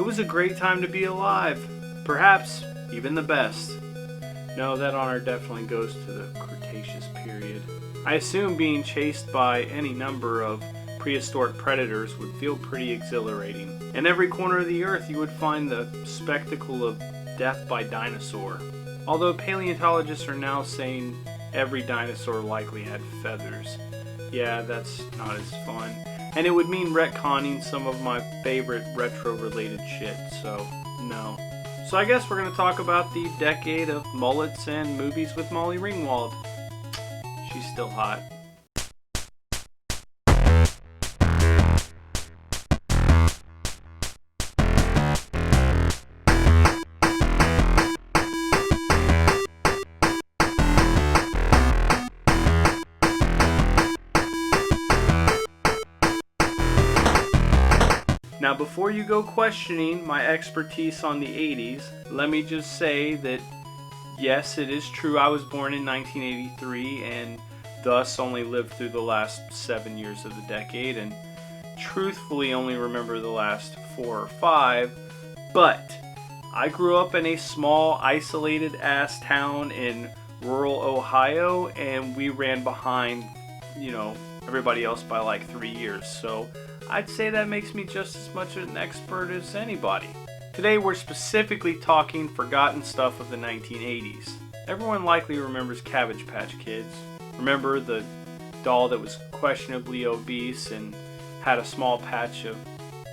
It was a great time to be alive. Perhaps even the best. No, that honor definitely goes to the Cretaceous period. I assume being chased by any number of prehistoric predators would feel pretty exhilarating. In every corner of the earth you would find the spectacle of death by dinosaur. Although paleontologists are now saying every dinosaur likely had feathers. Yeah, that's not as fun. And it would mean retconning some of my favorite retro-related shit, so no. So I guess we're going to talk about the decade of mullets and movies with Molly Ringwald. She's still hot. Now before you go questioning my expertise on the 80s, let me just say that yes, it is true I was born in 1983 and thus only lived through the last 7 years of the decade and truthfully only remember the last 4 or 5, but I grew up in a small isolated ass town in rural Ohio and we ran behind, everybody else by like 3 years, so I'd say that makes me just as much an expert as anybody. Today we're specifically talking forgotten stuff of the 1980s. Everyone likely remembers Cabbage Patch Kids. Remember the doll that was questionably obese and had a small patch of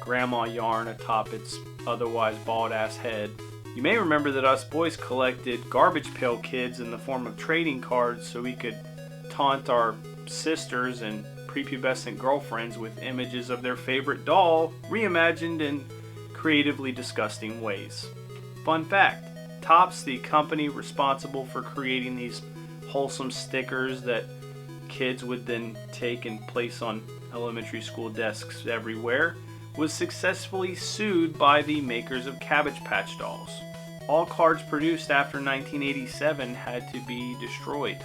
grandma yarn atop its otherwise bald ass head. You may remember that us boys collected Garbage Pail Kids in the form of trading cards so we could taunt our sisters and prepubescent girlfriends with images of their favorite doll reimagined in creatively disgusting ways. Fun fact, Topps, the company responsible for creating these wholesome stickers that kids would then take and place on elementary school desks everywhere, was successfully sued by the makers of Cabbage Patch dolls. All cards produced after 1987 had to be destroyed.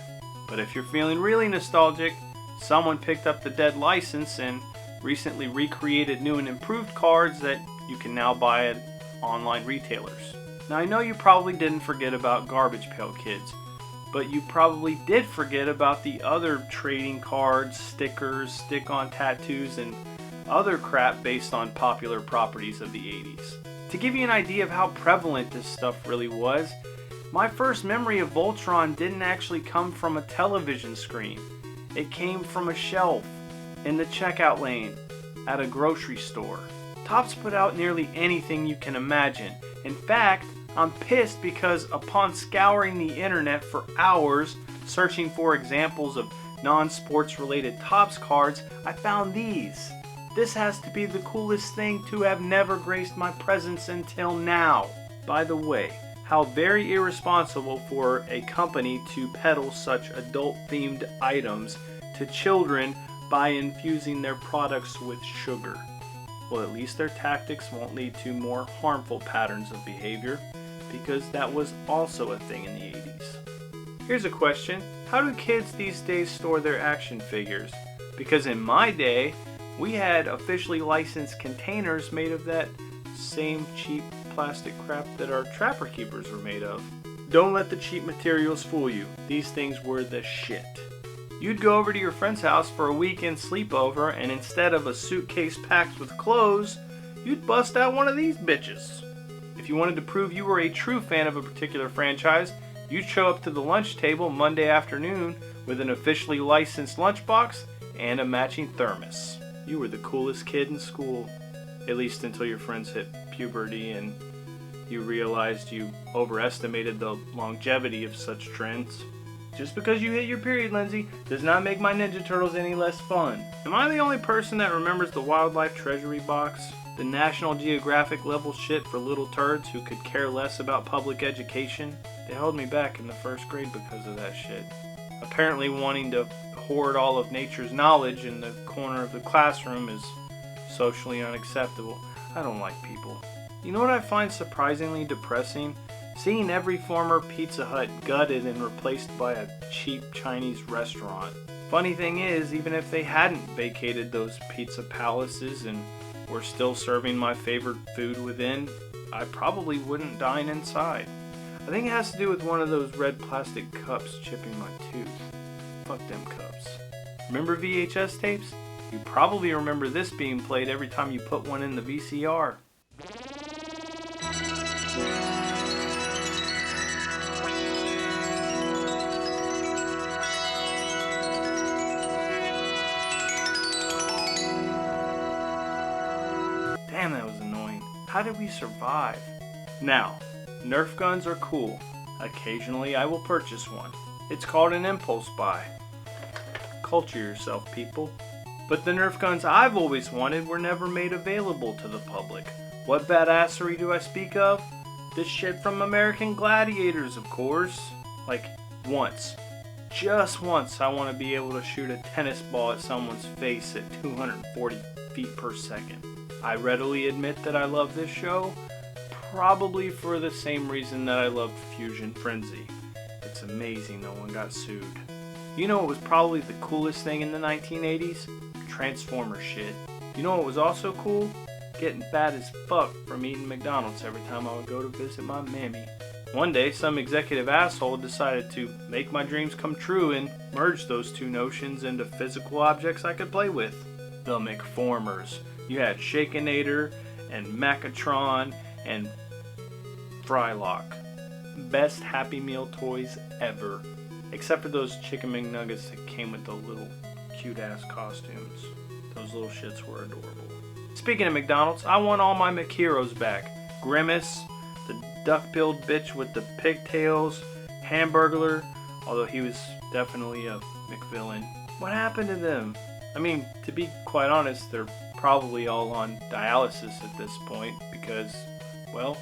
But if you're feeling really nostalgic, someone picked up the dead license and recently recreated new and improved cards that you can now buy at online retailers. Now I know you probably didn't forget about Garbage Pail Kids, but you probably did forget about the other trading cards, stickers, stick-on tattoos, and other crap based on popular properties of the 80s. To give you an idea of how prevalent this stuff really was, my first memory of Voltron didn't actually come from a television screen. It came from a shelf in the checkout lane at a grocery store. Topps put out nearly anything you can imagine. In fact, I'm pissed because upon scouring the internet for hours searching for examples of non-sports related Topps cards, I found these. This has to be the coolest thing to have never graced my presence until now. By the way, how very irresponsible for a company to peddle such adult-themed items to children by infusing their products with sugar. Well, at least their tactics won't lead to more harmful patterns of behavior, because that was also a thing in the 80s. Here's a question. How do kids these days store their action figures? Because in my day, we had officially licensed containers made of that same cheap plastic crap that our Trapper Keepers were made of. Don't let the cheap materials fool you. These things were the shit. You'd go over to your friend's house for a weekend sleepover, and instead of a suitcase packed with clothes, you'd bust out one of these bitches. If you wanted to prove you were a true fan of a particular franchise, you'd show up to the lunch table Monday afternoon with an officially licensed lunchbox and a matching thermos. You were the coolest kid in school, at least until your friends hit puberty and you realized you overestimated the longevity of such trends. Just because you hit your period, Lindsay, does not make my Ninja Turtles any less fun. Am I the only person that remembers the Wildlife Treasury box? The National Geographic level shit for little turds who could care less about public education? They held me back in the first grade because of that shit. Apparently wanting to hoard all of nature's knowledge in the corner of the classroom is socially unacceptable. I don't like people. You know what I find surprisingly depressing? Seeing every former Pizza Hut gutted and replaced by a cheap Chinese restaurant. Funny thing is, even if they hadn't vacated those pizza palaces and were still serving my favorite food within, I probably wouldn't dine inside. I think it has to do with one of those red plastic cups chipping my tooth. Fuck them cups. Remember VHS tapes? You probably remember this being played every time you put one in the VCR. Damn, that was annoying. How did we survive? Now, Nerf guns are cool. Occasionally I will purchase one. It's called an impulse buy. Culture yourself, people. But the Nerf guns I've always wanted were never made available to the public. What badassery do I speak of? This shit from American Gladiators, of course. Like, once. Just once I want to be able to shoot a tennis ball at someone's face at 240 feet per second. I readily admit that I love this show, probably for the same reason that I loved Fusion Frenzy. It's amazing no one got sued. You know what was probably the coolest thing in the 1980s? Transformer shit. You know what was also cool? Getting fat as fuck from eating McDonald's every time I would go to visit my mammy. One day, some executive asshole decided to make my dreams come true and merge those two notions into physical objects I could play with. The McFormers. You had Shakenator and Macatron and Frylock. Best Happy Meal toys ever. Except for those Chicken McNuggets that came with the little cute ass costumes. Those little shits were adorable. Speaking of McDonald's, I want all my McHeroes back. Grimace, the duck-billed bitch with the pigtails, Hamburglar, although he was definitely a McVillain. What happened to them? I mean, to be quite honest, they're probably all on dialysis at this point because, well,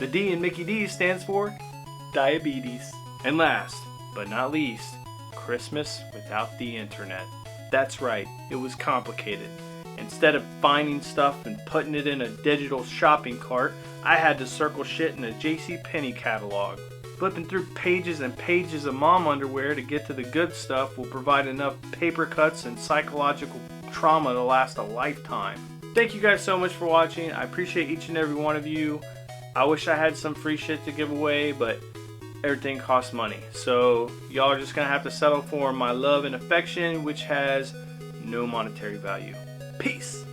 the D in Mickey D stands for diabetes. And last, but not least, Christmas without the internet. That's right, it was complicated. Instead of finding stuff and putting it in a digital shopping cart, I had to circle shit in a JCPenney catalog. Flipping through pages and pages of mom underwear to get to the good stuff will provide enough paper cuts and psychological trauma to last a lifetime. Thank you guys so much for watching. I appreciate each and every one of you. I wish I had some free shit to give away, but everything costs money. So y'all are just gonna have to settle for my love and affection, which has no monetary value. Peace.